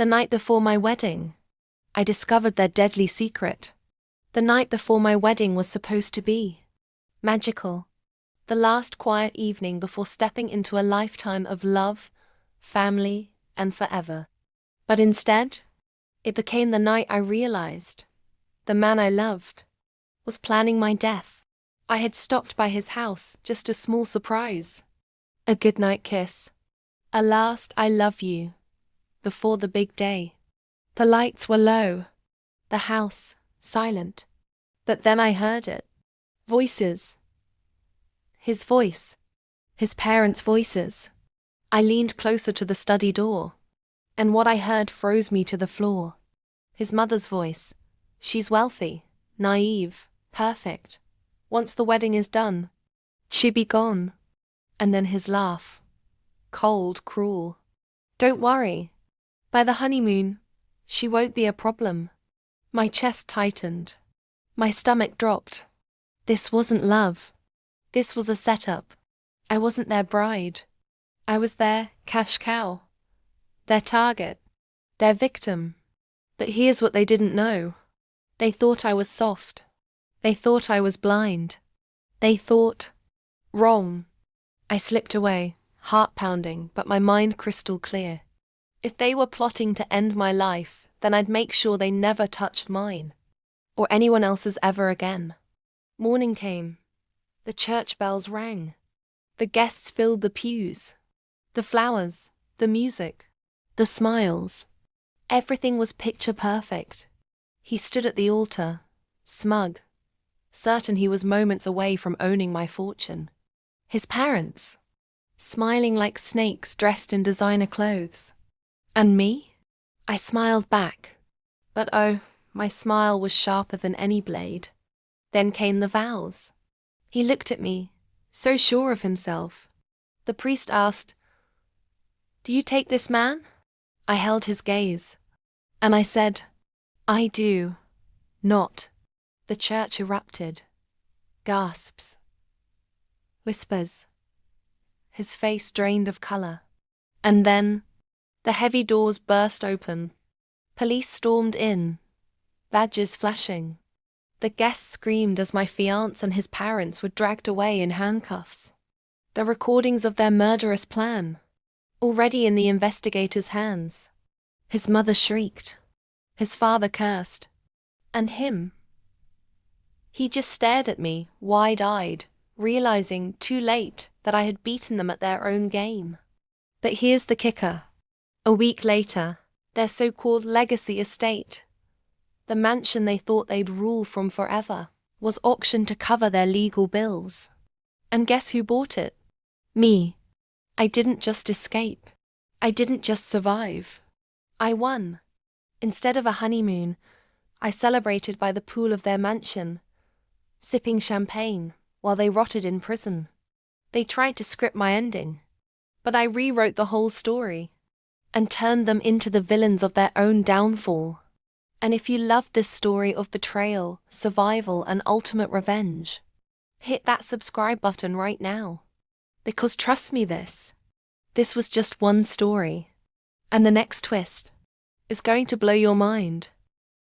The night before my wedding, I discovered their deadly secret. The night before my wedding was supposed to be magical. The last quiet evening before stepping into a lifetime of love, family, and forever. But instead, it became the night I realized the man I loved was planning my death. I had stopped by his house, just a small surprise. A goodnight kiss. A last I love you. Before the big day. The lights were low. The house silent. But then I heard it. Voices. His voice. His parents' voices. I leaned closer to the study door. And what I heard froze me to the floor. His mother's voice. She's wealthy, naive, perfect. Once the wedding is done, she'll be gone. And then his laugh. Cold, cruel. Don't worry. By the honeymoon, she won't be a problem. My chest tightened. My stomach dropped. This wasn't love. This was a setup. I wasn't their bride. I was their cash cow. Their target. Their victim. But here's what they didn't know. They thought I was soft. They thought I was blind. They thought... wrong. I slipped away, heart pounding, but my mind crystal clear. If they were plotting to end my life, then I'd make sure they never touched mine. Or anyone else's ever again. Morning came. The church bells rang. The guests filled the pews. The flowers, the music, the smiles. Everything was picture perfect. He stood at the altar, smug, certain he was moments away from owning my fortune. His parents, smiling like snakes dressed in designer clothes. And me? I smiled back. But oh, my smile was sharper than any blade. Then came the vows. He looked at me, so sure of himself. The priest asked, "Do you take this man?" I held his gaze. And I said, "I do. Not." The church erupted. Gasps. Whispers. His face drained of color. And then, the heavy doors burst open. Police stormed in, badges flashing. The guests screamed as my fiancé and his parents were dragged away in handcuffs. The recordings of their murderous plan, already in the investigators' hands. His mother shrieked. His father cursed. And him? He just stared at me, wide-eyed, realizing too late that I had beaten them at their own game. But here's the kicker. A week later, their so-called legacy estate, the mansion they thought they'd rule from forever, was auctioned to cover their legal bills. And guess who bought it? Me. I didn't just escape. I didn't just survive. I won. Instead of a honeymoon, I celebrated by the pool of their mansion, sipping champagne while they rotted in prison. They tried to script my ending, but I rewrote the whole story and turned them into the villains of their own downfall. And if you love this story of betrayal, survival, and ultimate revenge, hit that subscribe button right now. Because trust me, this was just one story. And the next twist is going to blow your mind.